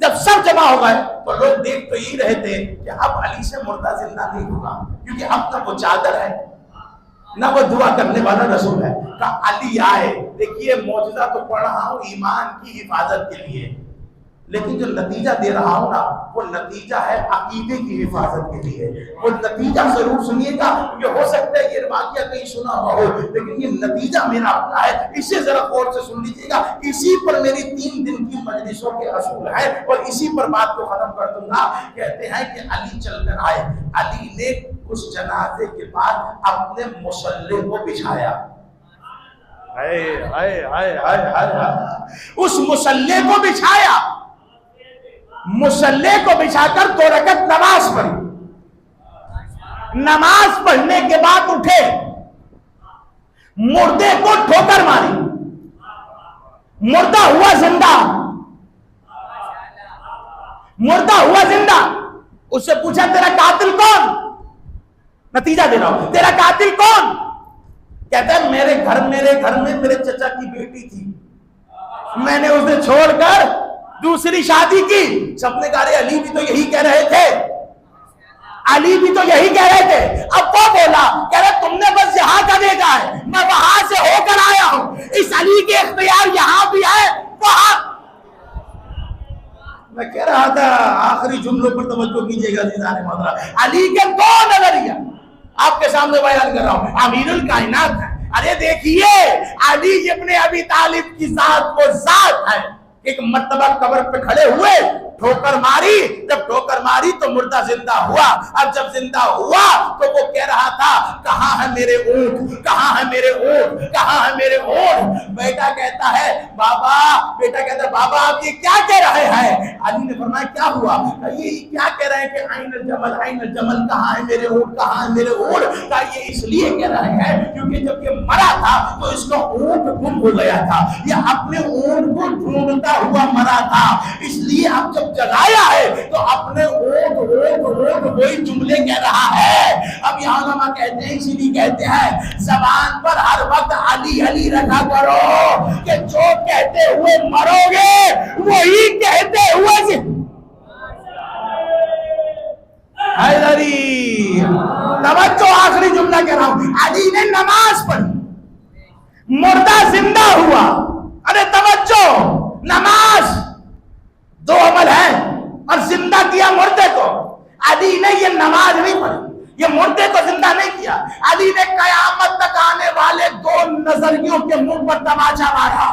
جب سب جمع ہو گئے تو لوگ دیکھ تو یہی رہے تھے کہ اب علی سے مردہ زندہ نہیں ہوگا، کیونکہ اب نہ وہ چادر ہے نہ وہ دعا کرنے والا رسول ہے. کہ علی آئے، دیکھیے معجزہ تو پڑھ رہا ہوں ایمان کی حفاظت کے لیے، لیکن جو نتیجہ دے رہا ہوں نا وہ نتیجہ ہے عقیدے کی حفاظت کے لیے. وہ نتیجہ ضرور سنیے گا، کیونکہ ہو سکتا ہے یہ واقعہ کہیں سنا ہوا ہو، لیکن یہ نتیجہ میرا اپنا ہے. اسے ذرا غور سے سن لیجیے گا. اسی پر میری 3 دن کی مجلسوں کے اصول ہیں اور اسی پر بات کو ختم کر دوں گا. کہتے ہیں کہ علی چل کر آئے، علی نے اس جنازے کے بعد اپنے مصلی کو بچھایا. اس مصلی کو بچھایا، مصلی کو بچھا کر 2 رکعت نماز پڑھی. نماز پڑھنے کے بعد اٹھے، مردے کو ٹھوکر ماری، مردہ ہوا زندہ، مردہ ہوا زندہ. اس سے پوچھا تیرا قاتل کون؟ نتیجہ دے رہا ہوں، تیرا قاتل کون؟ کہتا ہے میرے گھر میں میرے چچا کی بیٹی تھی، میں نے اسے چھوڑ کر دوسری شادی کی. سب نے کہا علی بھی تو یہی کہہ رہے تھے، علی بھی تو یہی کہہ رہے تھے. اب وہ بولا، کہہ رہے تم نے بس یہاں کا دیکھا ہے، میں وہاں سے ہو کر آیا ہوں. اس علی کے اختیار یہاں بھی ہے وہاں. میں کہہ رہا تھا آخری جملوں پر توجہ کیجیے گا عزیزان محترم. علی کے 2 نظریہ آپ کے سامنے بیان کر رہا ہوں. امیر الکائنات ہے. ارے دیکھیے علی ابن ابی طالب کی ذات وہ ذات ہے. ایک مرتبہ قبر پہ کھڑے ہوئے، ٹھوکر ماری، جب ٹھوکر ماری تو مردہ زندہ ہوا. اب جب زندہ ہوا تو وہ کہہ رہا تھا کہاں ہے میرے اونٹ، کہاں ہے میرے اونٹ، کہاں ہے میرے اونٹ. بیٹا کہتا ہے بابا آپ یہ کیا کہہ رہے ہیں؟ علی نے فرمایا کیا ہوا؟ یہ کیا کہہ رہے ہیں کہ عین الجمل، کہاں ہے میرے اونٹ، کہاں ہے میرے اونٹ. کہ یہ اس لیے کہہ رہے ہیں کیونکہ جب یہ مرا تھا تو اس کا اونٹ گم ہو گیا تھا، یہ اپنے اونٹ کو ڈھونڈتا ہوا مرا تھا، اس لیے اب جب جگایا ہے تو اپنے اونٹ وہی جملے کہہ رہا ہے. اب یہاں علماء کہتے ہیں، اسی لیے کہتے ہیں زبان پر ہر وقت علی علی رکھا کرو کہ جو کہتے ہوئے مرو گے وہی کہتے ہوئے حیدری. توجہ، آخری جملہ کہہ رہا ہوں. علی نے نماز پڑھی، مردہ زندہ ہوا. ارے توجہ، نماز دو عمل ہے، اور زندہ کیا مردے کو. علی نے یہ نماز نہیں پڑھی، یہ مردے کو زندہ نہیں کیا. علی نے قیامت تک آنے والے دو نظریوں کے منہ پر تماچا مارا.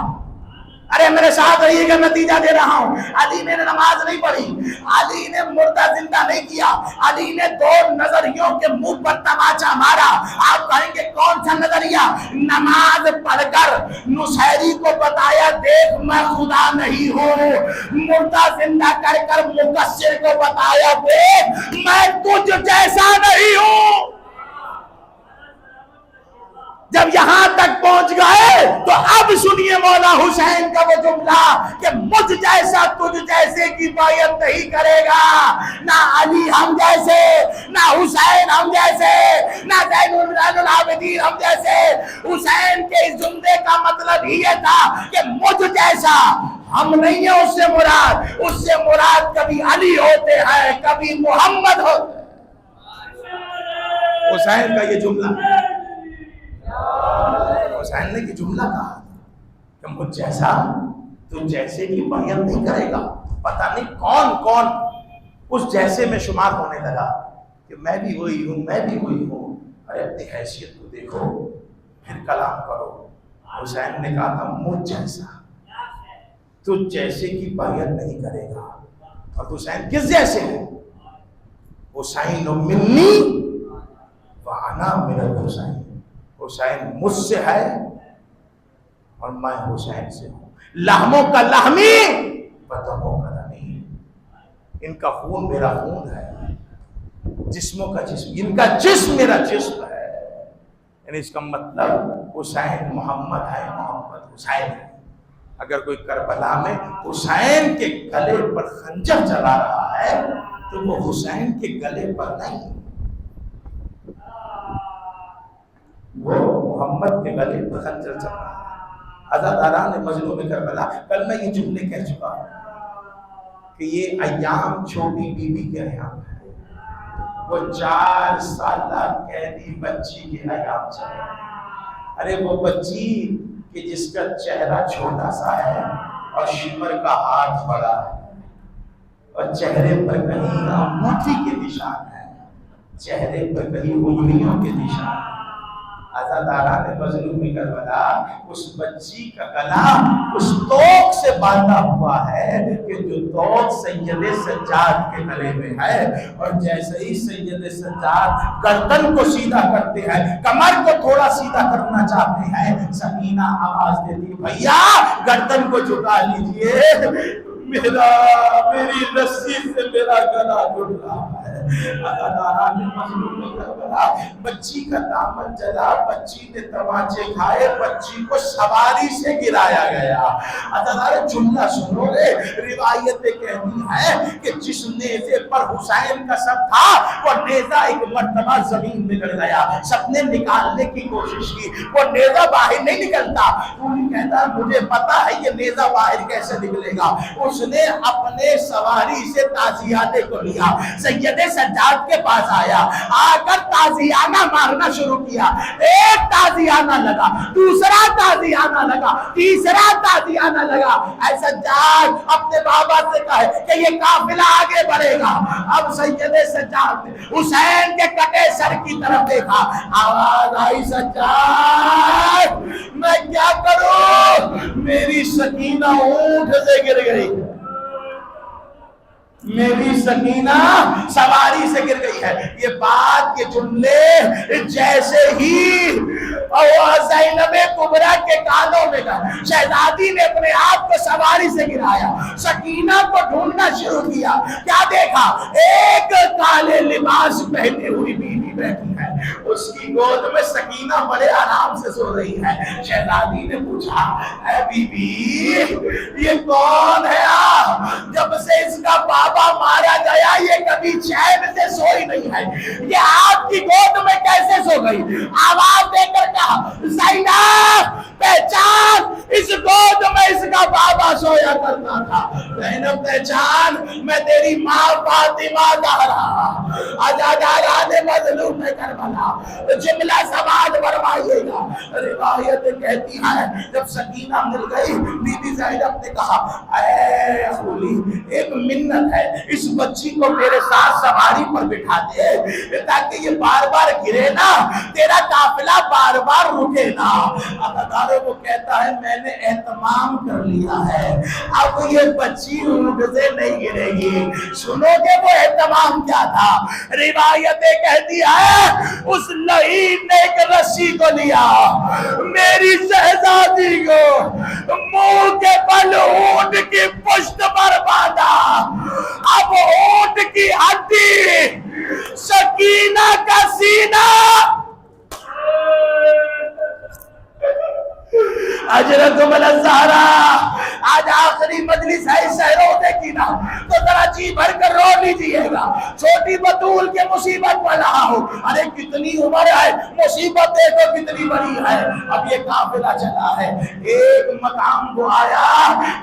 ارے میرے ساتھ رہیے گا، نتیجہ دے رہا ہوں. علی نے نماز نہیں پڑھی، علی نے مردہ زندہ نہیں کیا، علی نے دو نظریوں کے منہ پر تماچا مارا. آپ کہیں گے کون سا نظریہ؟ نماز پڑھ کر نصیری کو بتایا دیکھ میں خدا نہیں ہوں، مردہ زندہ کر کر مقصر کو بتایا دیکھ میں تجھ جیسا نہیں ہوں. جب یہاں تک پہنچ گئے تو اب سنیے مولا حسین کا وہ جملہ کہ مجھ جیسا تجھ جیسے کی بیعت نہیں کرے گا. نہ علی ہم جیسے، نہ حسین ہم جیسے، نہ زین العابدین ہم جیسے. حسین کے اس جملے کا مطلب یہ تھا کہ مجھ جیسا ہم نہیں ہیں. اس سے مراد کبھی علی ہوتے ہیں، کبھی محمد ہوتے ہیں. حسین کا یہ جملہ، حسین نے یہ جملہ کہا کہ مجھ جیسا تو جیسے کی بیعت نہیں کرے گا. پتہ نہیں کون کون اس جیسے میں شمار ہونے لگا کہ میں بھی وہی ہوں، میں بھی وہی ہوں. ارے اپنی حیثیت کو دیکھو پھر کلام کرو. حسین نے کہا تھا مجھ جیسا تو جیسے کی بیعت نہیں کرے گا. اور حسین کس جیسے ہے؟ حسین منی وانا من الحسین. حسین مجھ سے ہے اور میں حسین سے ہوں. لحموں کا لحمی، بدنوں کا دمی. ان کا خون میرا خون ہے، جسموں کا جسم، ان کا جسم میرا جسم ہے. یعنی اس کا مطلب حسین محمد ہے، محمد حسین ہے. اگر کوئی کربلا میں حسین کے گلے پر خنجر چلا رہا ہے تو وہ حسین کے گلے پر نہیں، وہ محمد کے گلے پر خنجر چل رہا ہے. عزاداران مظلوم کربلا، کل میں یہ جملے کہہ چکا کہ یہ ایام چھوٹی بی بی کے ایام ہے. وہ 4 سالہ قیدی بچی کے ایام چل رہے ہیں. ارے وہ بچی کہ جس کا چہرہ چھوٹا سا ہے اور شمر کا ہاتھ بڑا ہے اور چہرے پر کہیں انگوٹھی کے نشان ہے، چہرے پر کہیں انگلیوں کے نشان ہے. عزاداران مظلوم کربلا، اس بچی کا گلا اس توق سے باندھا ہوا ہے کہ جو توق سید سجاد کے گلے میں ہے. اور جیسے ہی سید سجاد گردن کو سیدھا کرتے ہیں، کمر کو تھوڑا سیدھا کرنا چاہتے ہیں، سکینہ آواز دیتی بھیا گردن کو جھکا لیجئے، میری رسی سے میرا گلا ٹوٹ رہا ہے. عزاداران مظلوم کربلا، بچی کا دامن جلا، بچی نے تماچے کھائے، بچی کو سواری سے گرایا گیا. عزادار جملہ سنو رے، روایتیں کہتی ہیں کہ جس نیزے پر حسین کا سر تھا وہ نیزہ ایک مرتبہ زمین میں گر گیا. سب نے نکالنے کی کوشش کی، وہ نیزہ باہر نہیں نکلتا. وہ کہتا مجھے پتا ہے یہ نیزہ باہر کیسے نکلے گا. اس نے اپنے سواری سے تازیانے کو لیا، سید سجاد کے پاس آیا، آ کر تازیانہ مارنا شروع کیا. ایک تازیانہ لگا، دوسرا تازیانہ لگا، تیسرا تازیانہ لگا. اے سجاد اپنے بابا سے کہے کہ یہ قافلہ آگے بڑھے گا. اب سید سجاد نے حسین کے کٹے سر کی طرف دیکھا، آواز آئی سجاد میں کیا کروں؟ میری سکینہ اونٹ سے گر گئی، میری سکینہ سواری سے گر گئی ہے. یہ بات، یہ جملے جیسے ہی زینب کبریٰ کے کانوں میں گئے، شہزادی نے اپنے آپ کو سواری سے گرایا، سکینہ کو ڈھونڈنا شروع کیا. کیا دیکھا؟ ایک کالے لباس پہنے ہوئی بیوی بیٹھی ہے، اس کی گود میں سکینہ بڑے آرام سے سو رہی ہے. شہزادی نے پوچھا اے بی بی یہ کون ہے؟ جب سے اس کا بابا مارا گیا یہ کبھی چین سے سوئی نہیں ہے، یہ آپ کی گود میں کیسے سو گئی؟ آواز دے کر کہا زینب پہچان اس گود میں اس کا بابا سویا کرتا تھا. زینب پہچان میں تیری ماں فاطمہ زہرا عزاداران مظلوم کربلا. جملہ سماعت فرمائیے گا. روایت کہتی ہے جب سکینہ مل گئی بی بی زینب نے کہا اے خولی ایک منت ہے اس بچی کو میرے ساتھ سواری پر بٹھا دے تاکہ یہ بار بار گرے نا تیرا قافلہ بار بار رکے نا. عزاداروں کو کہتا ہے میں نے اہتمام کر لیا ہے اب یہ بچی اونٹ سے نہیں گرے گی. سنو گے وہ اہتمام کیا تھا؟ روایتیں کہتی ہے اس لعین نے ایک رسی کو لیا میری شہزادی کو منہ کے بل اونٹ کی پشت پر باندھا. اب اونٹ کی ہڈی سکینہ کا سینہ حضرت الزہرا آج آخری مجلس ہے اس روزے کی نا تو ذرا جی بھر کر رو لیجیے گا. چھوٹی بطول کے مصیبت میں رہا ہو ارے کتنی عمر ہے مصیبت دیکھو کتنی بڑی ہے. اب یہ قافلہ چلا ہے ایک مقام کو آیا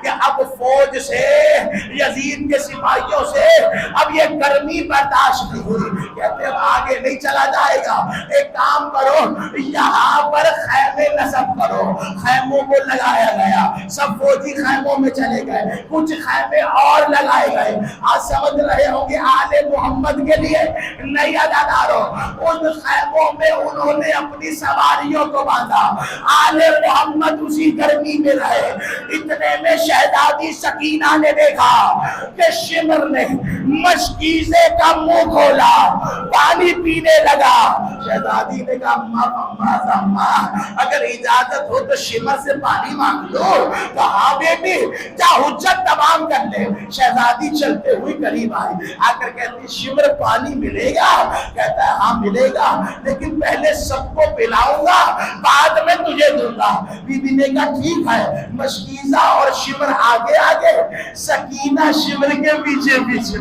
کہ اب فوج سے یزید کے سپاہیوں سے اب یہ گرمی برداشت نہیں ہوئی. کہتے اب آگے نہیں چلا جائے گا ایک کام کرو یہاں پر خیمے نصب کرو. خیموں کو لگایا گیا سب فوجی خیموں میں چلے گئے کچھ خیمے اور لگائے گئے. آج سمجھ رہے ہوں گے آل محمد کے لیے نہیں عزاداروں ان خیموں میں انہوں نے اپنی سواریوں کو باندھا آل محمد اسی گرمی میں رہے. اتنے میں شہزادی سکینہ نے دیکھا کہ شمر نے مشکیزے کا منہ کھولا پانی پینے لگا. شہزادی نے کہا اماں اگر اجازت ہو تو شمر سے پانی مانگ لو. کہا بیٹی جا حجت تمام کر لے. شہزادی چلتے ہوئی قریب آئی آ کر کہتی شمر پانی ملے گا؟ کہتا ہے ہاں ملے گا لیکن پہلے سب کو پلاؤں گا بعد میں تجھے دوں گا. بی بی نے کہا ٹھیک ہے. مشکیزہ اور شمر آگے آگے سکینہ شمر کے پیچھے پیچھے.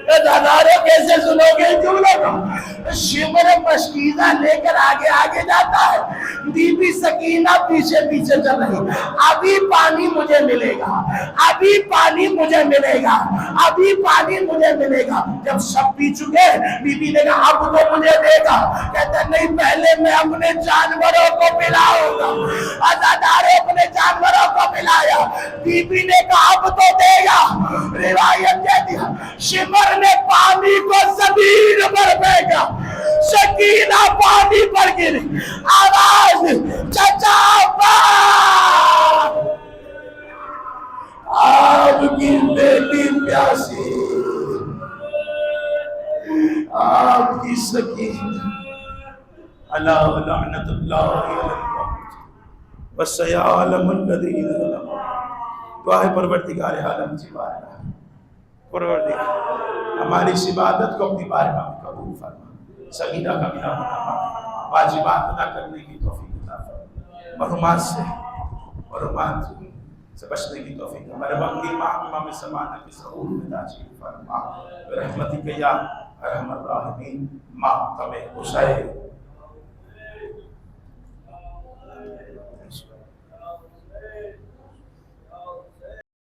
ہزاروں کیسے سنو گے جملوں کو؟ شمر مشکیزہ لے کر آگے آگے جاتا ہے بی بی سکینہ پیچھے پیچھے چل رہی. ابھی پانی مجھے ملے گا ابھی پانی مجھے ملے گا ابھی پانی مجھے ملے گا. جب سب پی چکے بی بی نے کہا اب تو مجھے دے گا. کہتا نہیں پہلے میں اپنے جانوروں کو پلاؤں گا. عزاداروں اپنے جانوروں کو پلایا. بی بی نے کہا اب تو دے گا. روایت کہتی ہے شمر نے پانی کو زمین پر پھینکا سکینہ پانی پر گری. آواز چچا آپ کی بیٹی پیاسی آپ کی سکینہ اللہ لعنت اللہ وسیعلم الذین ظلموا. دعا ہے پروردگار عالم کی بارگاہ پروردگار ہماری اس عبادت کو اپنی بارگاہ میں قبول فرما. سکینہ کا بنا ہونا واجبات ادا کرنے کی توفیق عطا فرما. محرومات سے بچنے کی توفیق ہمارے وقت امام سمانہ کی ظہور میں تاجیل فرما. برحمتک یا ارحم الراحمین. ماتم حسین